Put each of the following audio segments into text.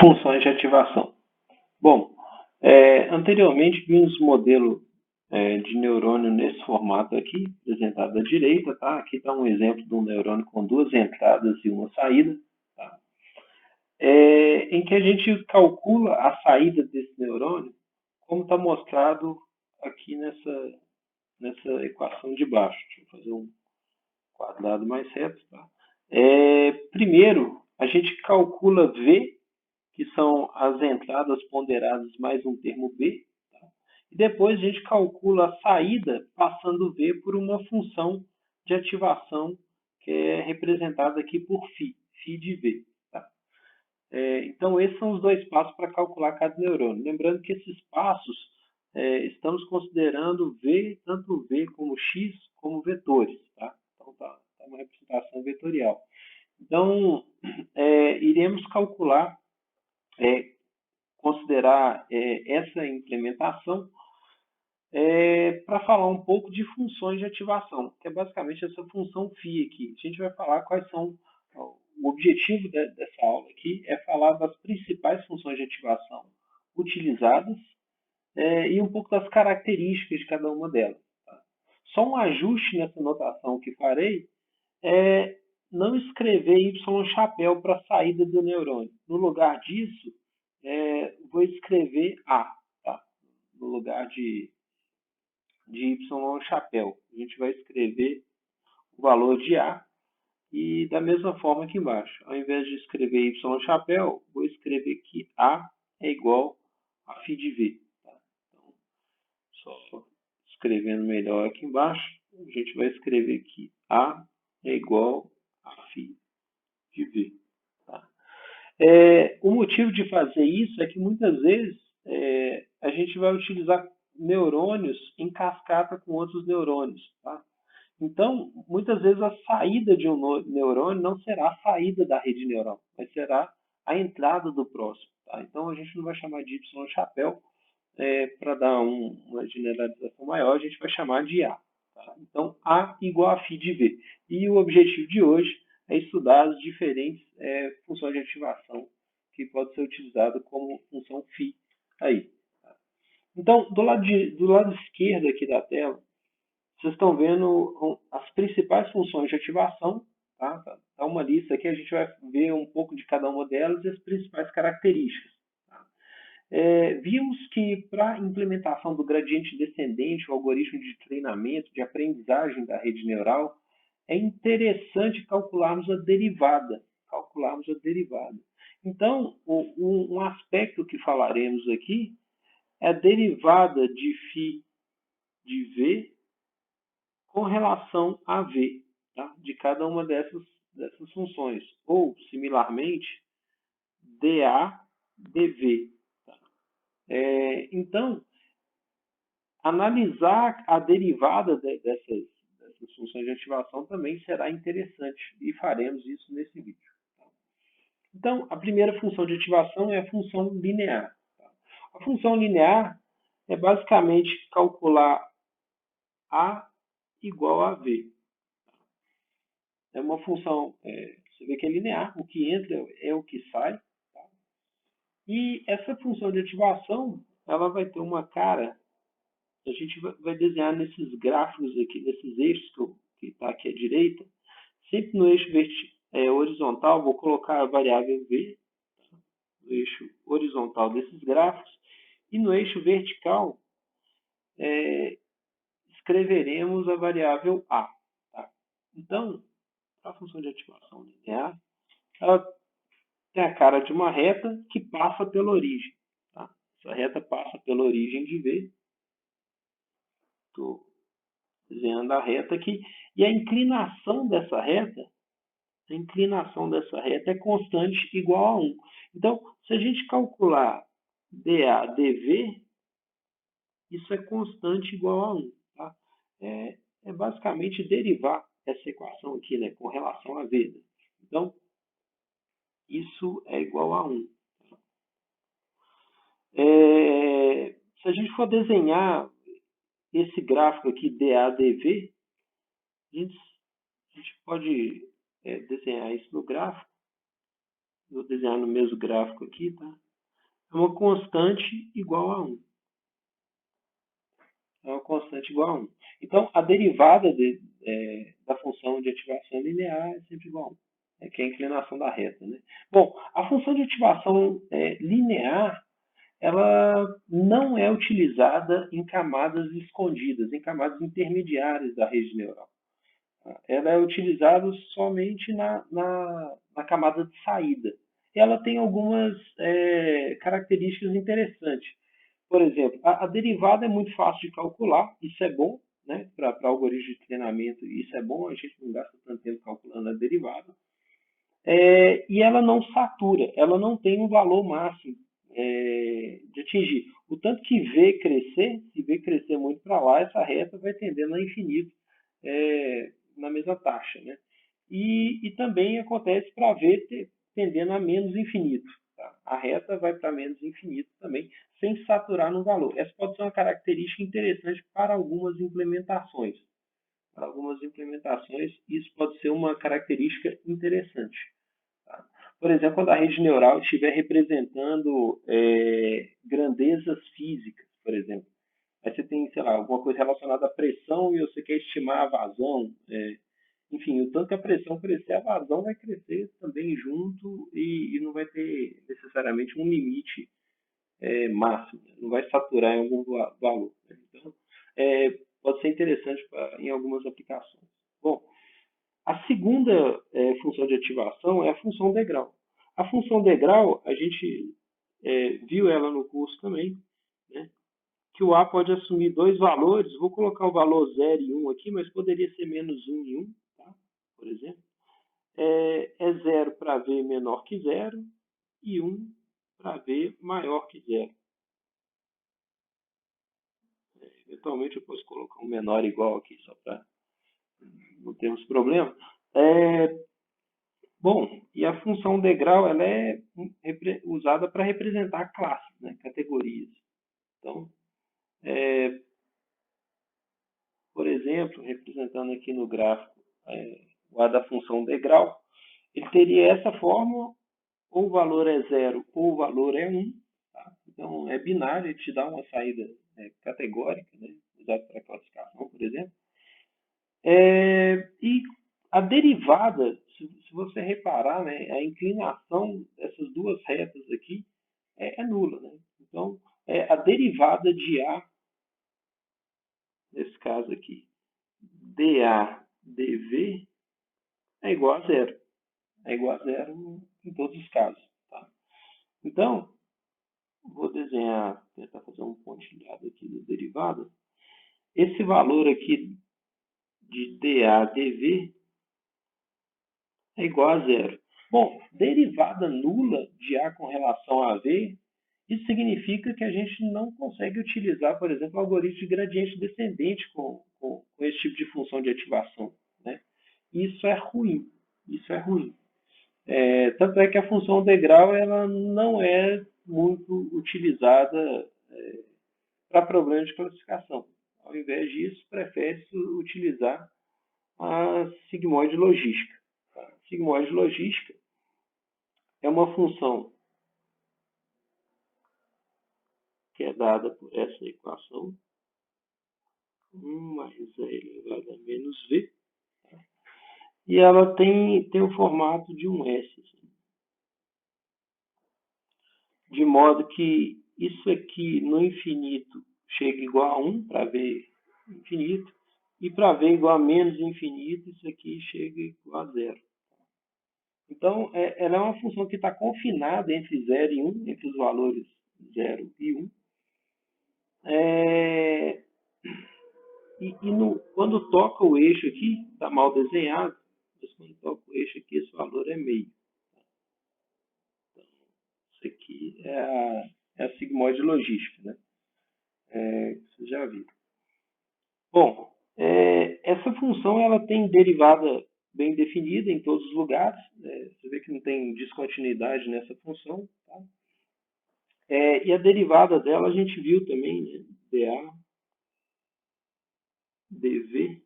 Funções de ativação. Bom, anteriormente vimos modelo de neurônio nesse formato aqui, apresentado à direita, tá? Aqui está um exemplo de um neurônio com duas entradas e uma saída, tá? Em que a gente calcula a saída desse neurônio, como está mostrado aqui nessa equação de baixo. Deixa eu fazer um quadrado mais reto, tá? Primeiro, a gente calcula V, que são as entradas ponderadas mais um termo B, tá? E depois a gente calcula a saída passando V por uma função de ativação que é representada aqui por φ de V. Tá? Então, esses são os dois passos para calcular cada neurônio. Lembrando que esses passos estamos considerando V, tanto V como X, como vetores. Tá? Então, tá uma representação vetorial. Então, iremos calcular, considerar essa implementação para falar um pouco de funções de ativação, que é basicamente essa função φ aqui. A gente vai falar quais são. O objetivo dessa aula aqui é falar das principais funções de ativação utilizadas e um pouco das características de cada uma delas. Tá? Só um ajuste nessa notação que farei é não escrever Y chapéu para a saída do neurônio. No lugar disso, vou escrever A, tá? No lugar de Y chapéu. A gente vai escrever o valor de A e da mesma forma aqui embaixo. Ao invés de escrever Y chapéu, vou escrever que A é igual a φ de V. Tá? Então, só escrevendo melhor aqui embaixo, a gente vai escrever que A é igual a φ de V. Tá? O motivo de fazer isso é que muitas vezes a gente vai utilizar neurônios em cascata com outros neurônios. Tá? Então, muitas vezes a saída de um neurônio não será a saída da rede neural, mas será a entrada do próximo. Tá? Então, a gente não vai chamar de Y chapéu para dar uma generalização maior, a gente vai chamar de A. Tá? Então, A igual a φ de V. E o objetivo de hoje é estudar as diferentes funções de ativação que pode ser utilizada como função φ aí. Tá? Então, do lado esquerdo aqui da tela, vocês estão vendo as principais funções de ativação. Tá? Tá uma lista aqui, a gente vai ver um pouco de cada uma delas e as principais características. Tá? Vimos que para a implementação do gradiente descendente, o algoritmo de treinamento, de aprendizagem da rede neural, é interessante calcularmos a derivada. Então, um aspecto que falaremos aqui é a derivada de φ de V com relação a V, tá? De cada uma dessas funções. Ou, similarmente, dA dV. Tá? Então, analisar a derivada dessas funções de ativação também será interessante e faremos isso nesse vídeo. Tá? Então, a primeira função de ativação é a função linear. Tá? A função linear é basicamente calcular A igual a V. É uma função, você vê que é linear, o que entra é o que sai. Tá? E essa função de ativação, ela vai ter uma cara, a gente vai desenhar nesses gráficos aqui, nesses eixos que está aqui à direita, sempre no eixo horizontal, vou colocar a variável V, tá? No eixo horizontal desses gráficos, e no eixo vertical, escreveremos a variável A. Tá? Então, a função de ativação linear, ela tem a cara de uma reta que passa pela origem. Tá? Essa reta passa pela origem de V. Estou desenhando a reta aqui. E a inclinação dessa reta é constante igual a 1. Então, se a gente calcular dA dV, isso é constante igual a 1. Tá? É basicamente derivar essa equação aqui, né, com relação a V. Então, isso é igual a 1. Se a gente for desenhar esse gráfico aqui, DADV, a gente pode desenhar isso no gráfico vou desenhar no mesmo gráfico aqui, tá? É uma constante igual a 1. É uma constante igual a 1. Então, a derivada da função de ativação linear é sempre igual a 1. Que é a inclinação da reta, né? Bom, a função de ativação linear, ela não é utilizada em camadas escondidas, em camadas intermediárias da rede neural. Ela é utilizada somente na camada de saída. Ela tem algumas características interessantes. Por exemplo, a derivada é muito fácil de calcular, isso é bom, né? Para algoritmo de treinamento, isso é bom, a gente não gasta tanto tempo calculando a derivada. E ela não satura, ela não tem um valor máximo de atingir. O tanto que V crescer, se V crescer muito para lá, essa reta vai tendendo a infinito na mesma taxa. Né? E também acontece para V tendendo a menos infinito. Tá? A reta vai para menos infinito também, sem saturar no valor. Essa pode ser uma característica interessante para algumas implementações. Para algumas implementações, isso pode ser uma característica interessante. Tá? Por exemplo, quando a rede neural estiver representando grandezas físicas, por exemplo. Aí você tem, sei lá, alguma coisa relacionada à pressão e você quer estimar a vazão. Enfim, o tanto que a pressão crescer, a vazão vai crescer também junto e não vai ter necessariamente um limite máximo. Não vai saturar em algum valor. Né? Então, pode ser interessante em algumas aplicações. Bom, a segunda função de ativação é a função degrau. A função degrau, a gente viu ela no curso também, né? Que o A pode assumir dois valores. Vou colocar o valor 0 e 1 aqui, mas poderia ser menos 1 e 1, tá? Por exemplo. É 0 para V menor que 0 e 1 para V maior que 0. Eventualmente eu posso colocar um menor igual aqui, só para não termos problema. Bom, e a função degrau ela é usada para representar classes, né, categorias. Então, por exemplo, representando aqui no gráfico o A da função degrau, ele teria essa forma, ou o valor é 0 ou o valor é 1. Tá? Então, é binário, ele te dá uma saída categórica, né, usada para classificação, por exemplo. E a derivada, se você reparar, né, a inclinação dessas duas retas aqui é nula. Né? Então, a derivada de A, nesse caso aqui, dA dV, é igual a zero. É igual a zero em todos os casos. Tá? Então, vou desenhar, tentar fazer um pontilhado aqui da derivada. Esse valor aqui de dA dV é igual a zero. Bom, derivada nula de A com relação a V, isso significa que a gente não consegue utilizar, por exemplo, o algoritmo de gradiente descendente com esse tipo de função de ativação. Né? Isso é ruim. Isso é ruim. Tanto é que a função degrau ela não é muito utilizada para problemas de classificação. Ao invés disso, prefere-se utilizar a sigmoide logística. A sigmoide logística é uma função que é dada por essa equação, 1 mais E elevado a menos V, e ela tem o formato de um S. Assim. De modo que isso aqui no infinito chega igual a 1 para V infinito, e para V igual a menos infinito, isso aqui chega igual a zero. Então, ela é uma função que está confinada entre 0 e 1, entre os valores 0 e 1. Quando toca o eixo aqui, está mal desenhado, mas quando toca o eixo aqui, esse valor é meio. Então, isso aqui é a sigmoide logística, né? Vocês já viram. Bom, essa função ela tem derivada bem definida em todos os lugares. Você vê que não tem descontinuidade nessa função. Tá? E a derivada dela a gente viu também, né? dA dV.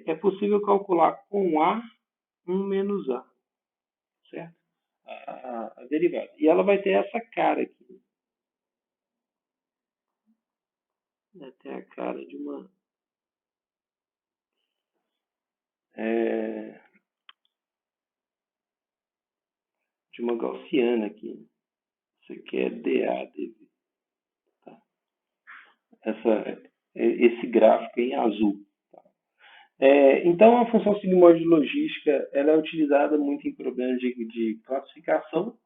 É possível calcular com A 1 menos A. certo? A derivada. E ela vai ter essa cara aqui. Vai ter a cara de uma... de uma gaussiana aqui. Isso aqui é DADV. Tá? Esse gráfico em azul. Tá? Então, a função sigmoide logística ela é utilizada muito em problemas de classificação.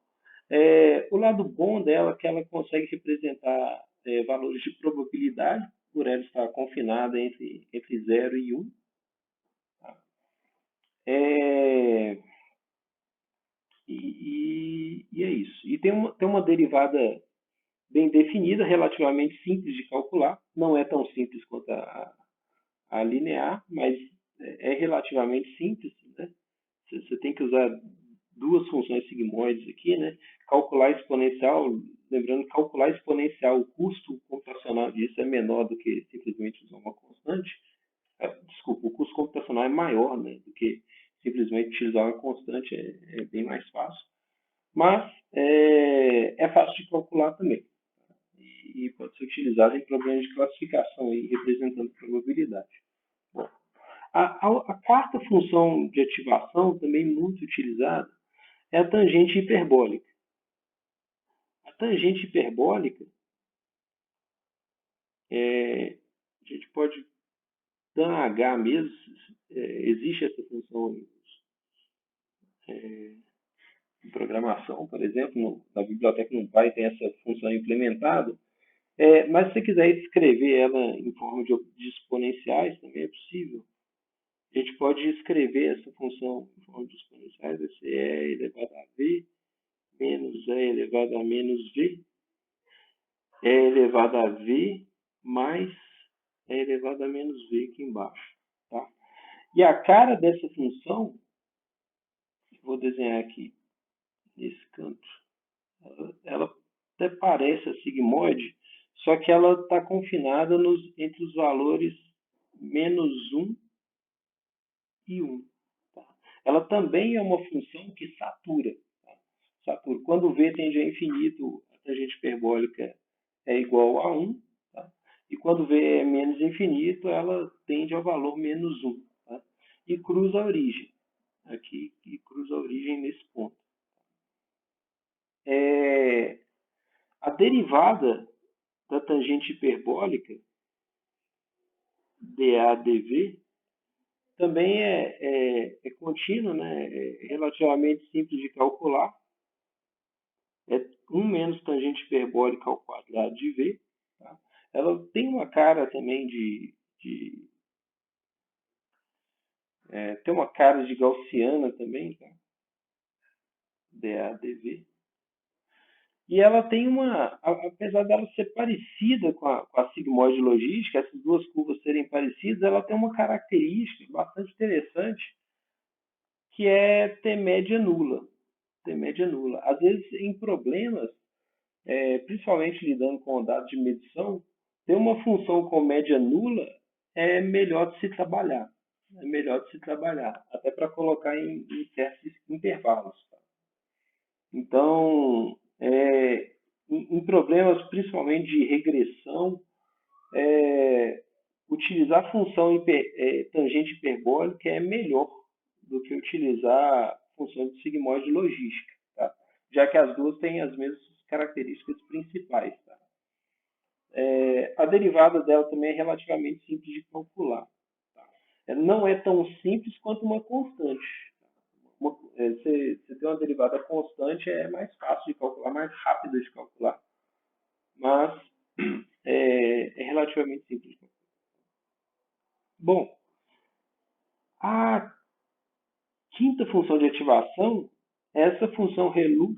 O lado bom dela é que ela consegue representar valores de probabilidade, por ela estar confinada entre 0 e 1. Tá? E é isso. E tem uma derivada bem definida, relativamente simples de calcular. Não é tão simples quanto a linear, mas é relativamente simples, né? Você tem que usar duas funções sigmoides aqui, né? Calcular exponencial, lembrando que calcular exponencial, o custo computacional disso é menor do que simplesmente usar uma constante. Desculpa, o custo computacional é maior, né, do que simplesmente utilizar uma constante, é bem mais fácil. Mas é fácil de calcular também. E pode ser utilizado em problemas de classificação, aí, representando probabilidade. Bom, a quarta função de ativação, também muito utilizada, é a tangente hiperbólica. A tangente hiperbólica, a gente pode dar H mesmo, existe essa função em programação, por exemplo, na biblioteca NumPy tem essa função implementada, mas se você quiser escrever ela em forma de exponenciais, também é possível. A gente pode escrever essa função em forma de exponenciais, vai ser E elevado a V menos E elevado a menos V, E elevado a V mais E elevado a menos V aqui embaixo. Tá? E a cara dessa função, vou desenhar aqui nesse canto, ela até parece a sigmoide, só que ela está confinada entre os valores menos 1 e 1. Tá? Ela também é uma função que satura. Tá? Satura. Quando V tende a infinito, a tangente hiperbólica é igual a 1. Tá? E quando V é menos infinito, ela tende ao valor menos 1. Tá? E cruza a origem. Aqui, e cruza a origem nesse ponto. A derivada da tangente hiperbólica, DADV, também é contínua, né? É relativamente simples de calcular. É 1 menos tangente hiperbólica ao quadrado de V. Tá? Ela tem uma cara também tem uma cara de gaussiana também, tá? DADV. E ela tem apesar dela ser parecida com a sigmoide logística, essas duas curvas serem parecidas, ela tem uma característica bastante interessante, que é ter média nula. Ter média nula. Às vezes, em problemas, principalmente lidando com dados de medição, ter uma função com média nula é melhor de se trabalhar. É melhor de se trabalhar, até para colocar em certos intervalos. Tá? Então, em problemas principalmente de regressão, utilizar a função tangente hiperbólica é melhor do que utilizar a função de sigmoide logística, tá? Já que as duas têm as mesmas características principais. Tá? A derivada dela também é relativamente simples de calcular. Tá? Não é tão simples quanto uma constante. Você tem uma derivada constante, é mais fácil de calcular, mais rápido de calcular, mas é relativamente simples. Bom, a quinta função de ativação é essa função ReLU,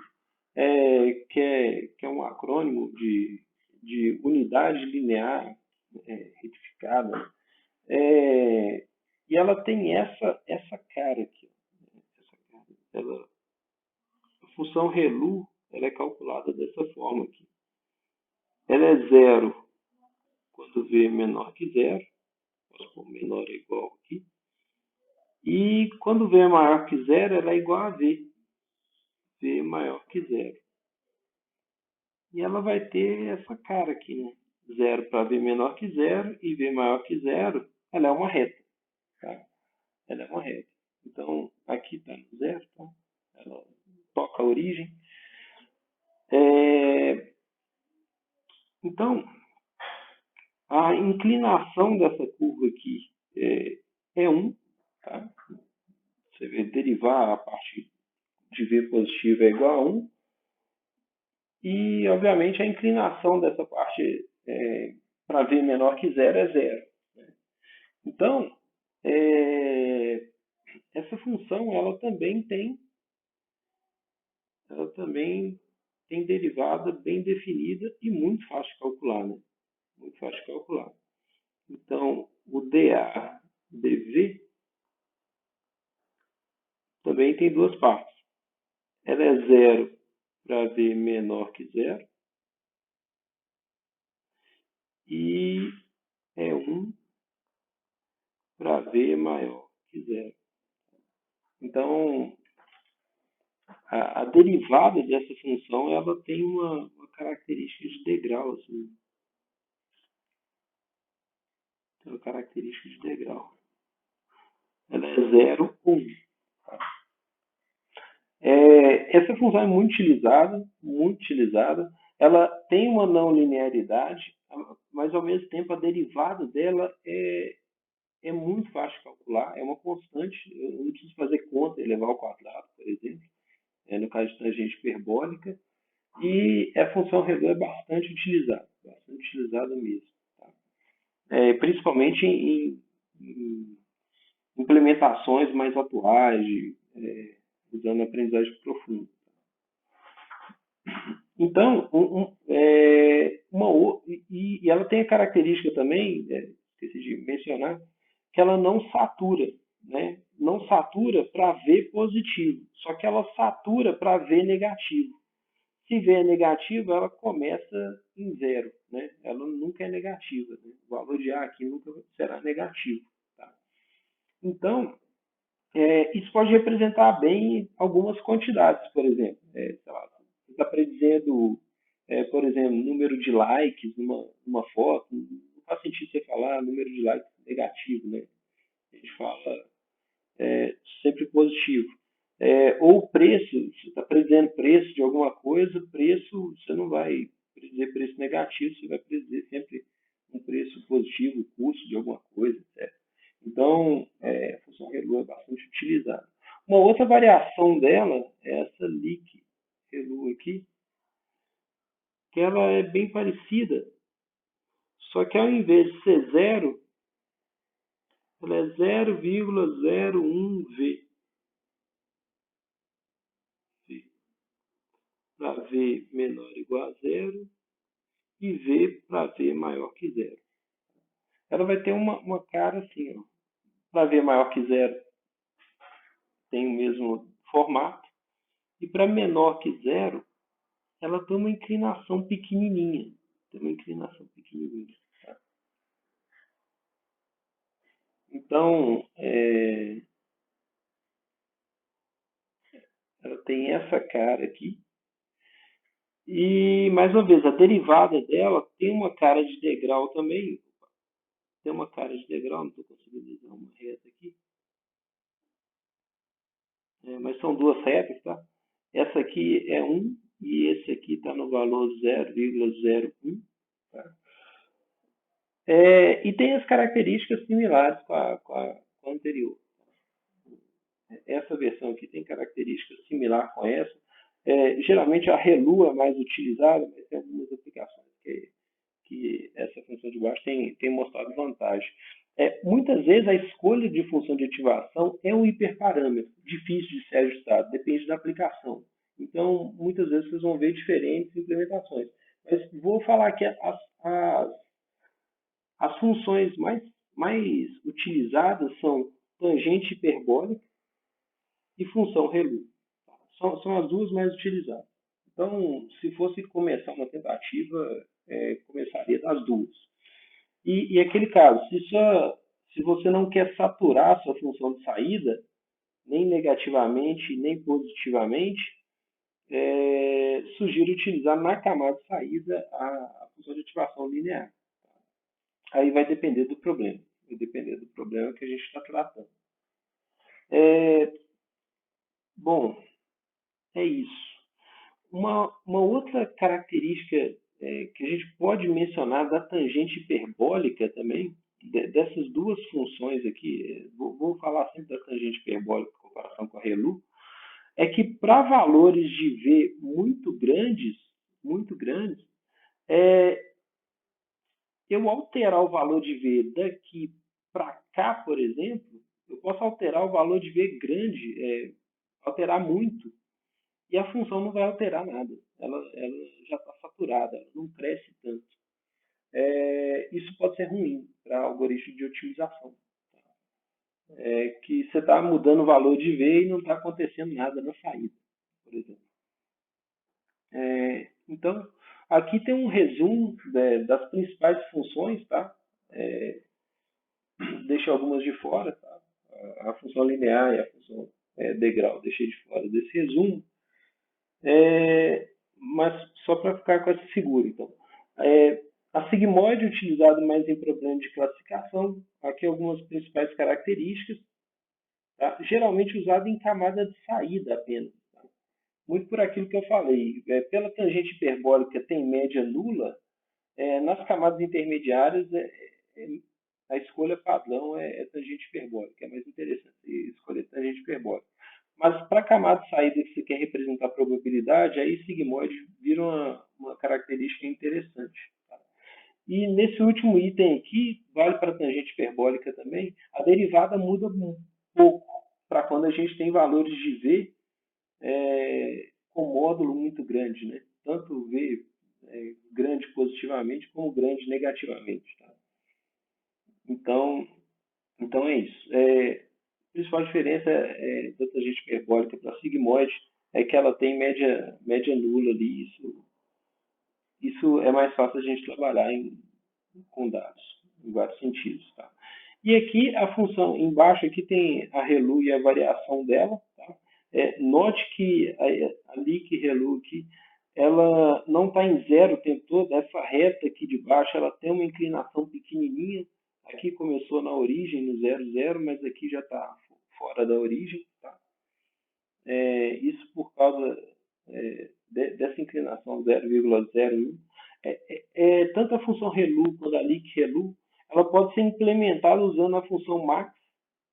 que é um acrônimo de unidade linear retificada, e ela tem essa cara aqui. A função ReLU ela é calculada dessa forma aqui. Ela é zero quando V é menor que zero, posso pôr menor ou igual aqui, e quando V é maior que zero, ela é igual a V. V maior que zero. E ela vai ter essa cara aqui, né? Zero para V menor que zero e V maior que zero, ela é uma reta. Tá? Ela é uma reta. Então, aqui está no zero, tá? Ela toca a origem. Então, a inclinação dessa curva aqui é 1. Tá? Você vê derivar a parte de V positivo é igual a 1. E, obviamente, a inclinação dessa parte para V menor que zero é 0. Né? Então, essa função ela também tem derivada bem definida e muito fácil de calcular. Né? Muito fácil de calcular. Então, o dA dV também tem duas partes. Ela é 0 para V menor que zero e é 1 para V maior que zero. Então, a derivada dessa função ela tem uma característica de degrau. Assim. Tem uma característica de degrau. Ela é 0 ou 1. Essa função é muito utilizada, muito utilizada. Ela tem uma não linearidade, mas ao mesmo tempo a derivada dela é muito fácil de calcular, é uma constante. Eu não preciso fazer conta elevado ao quadrado, por exemplo, no caso de tangente hiperbólica. E a função ReLU é bastante utilizada mesmo. Tá? Principalmente em implementações mais atuais, usando aprendizagem profunda. Então, e ela tem a característica também, esqueci de mencionar, que ela não satura. Né? Não satura para V positivo, só que ela satura para V negativo. Se V é negativo, ela começa em 0. Né? Ela nunca é negativa. Né? O valor de A aqui nunca será negativo. Tá? Então, isso pode representar bem algumas quantidades, por exemplo. Sei lá, você está predizendo, por exemplo, número de likes numa foto. Não faz sentido você falar número de likes negativo. Né? A gente fala sempre positivo. Ou preço, você está predizendo preço de alguma coisa, preço, você não vai predizer preço negativo, você vai predizer sempre um preço positivo, custo de alguma coisa, etc. Então, a função ReLU é bastante utilizada. Uma outra variação dela é essa LIC ReLU aqui, que ela é bem parecida, só que ao invés de ser 0, ela é 0,01V. Para V menor ou igual a 0 e V para V maior que 0. Ela vai ter uma cara assim, ó. Para V maior que 0 tem o mesmo formato e para menor que 0 ela tem uma inclinação pequenininha. Tá? Então, ela tem essa cara aqui. E, mais uma vez, a derivada dela tem uma cara de degrau também. Tem uma cara de degrau, não estou conseguindo desenhar uma reta aqui. Mas são duas retas, tá? Essa aqui é 1 e esse aqui está no valor 0,01. Tá? E tem as características similares com a anterior. Essa versão aqui tem características similares com essa. Geralmente a ReLU é mais utilizada, mas tem algumas aplicações que essa função de baixo tem mostrado vantagem. Muitas vezes a escolha de função de ativação é um hiperparâmetro, difícil de ser ajustado, depende da aplicação. Então, muitas vezes vocês vão ver diferentes implementações. Mas vou falar que as funções mais utilizadas são tangente hiperbólica e função ReLU. São as duas mais utilizadas. Então, se fosse começar uma tentativa, começaria das duas. E aquele caso, se você não quer saturar a sua função de saída, nem negativamente, nem positivamente, sugiro utilizar na camada de saída a função de ativação linear. Aí vai depender do problema. Vai depender do problema que a gente está tratando. Bom, é isso. Uma outra característica que a gente pode mencionar da tangente hiperbólica também, dessas duas funções aqui, vou falar sempre da tangente hiperbólica em comparação com a ReLU, é que para valores de V muito grandes, eu alterar o valor de V daqui para cá, por exemplo, eu posso alterar o valor de V grande, alterar muito, e a função não vai alterar nada. Ela já está saturada, ela não cresce tanto. Isso pode ser ruim para algoritmo de otimização. Que você está mudando o valor de V e não está acontecendo nada na saída, por exemplo. Então, aqui tem um resumo das principais funções, tá? Deixei algumas de fora, tá? A função linear e a função degrau, deixei de fora desse resumo. Mas só para ficar com essa figura, então. A sigmoide utilizada mais em problemas de classificação, aqui algumas principais características, tá? Geralmente usada em camada de saída apenas. Tá? Muito por aquilo que eu falei. Pela tangente hiperbólica tem média nula, nas camadas intermediárias a escolha padrão é tangente hiperbólica. É mais interessante escolher tangente hiperbólica. Mas para a camada de saída que você quer representar a probabilidade, aí sigmoide vira uma característica interessante. Tá? E nesse último item aqui, vale para a tangente hiperbólica também, a derivada muda um pouco para quando a gente tem valores de V com módulo muito grande, né? Tanto V grande positivamente como grande negativamente. Tá? Então é isso. A principal diferença da tangente hiperbólica para a sigmoide é que ela tem média nula ali. Isso é mais fácil a gente trabalhar com dados, em vários sentidos. Tá? E aqui a função, embaixo aqui tem a ReLU e a variação dela. Tá? Note que a leak ReLU aqui, ela não está em zero o tempo todo. Essa reta aqui de baixo ela tem uma inclinação pequenininha. Aqui começou na origem, no 0, 0, mas aqui já está fora da origem. Tá? Isso por causa dessa inclinação 0,01. Tanto a função ReLU quanto a leak ReLU, ela pode ser implementada usando a função max.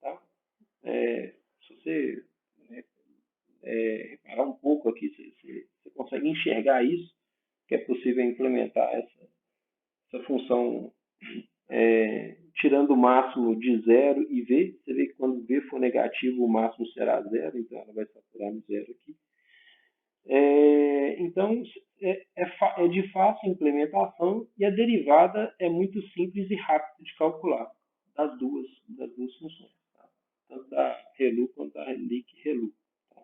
Tá? Se você reparar um pouco aqui, você consegue enxergar isso, que é possível implementar essa função tirando o máximo de 0 e V. Você vê que quando V for negativo, o máximo será 0, então ela vai saturar no 0 aqui. Então, é de fácil implementação e a derivada é muito simples e rápida de calcular das duas funções, tá? Tanto da ReLU quanto da leak ReLU. Tá?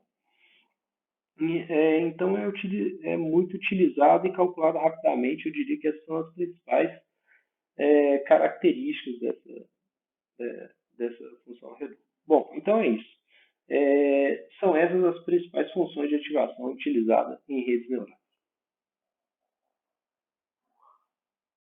Então, é muito utilizado e calculado rapidamente. Eu diria que essas são as principais características dessa função ReLU. Bom, então é isso. São essas as principais funções de ativação utilizadas em redes neurais.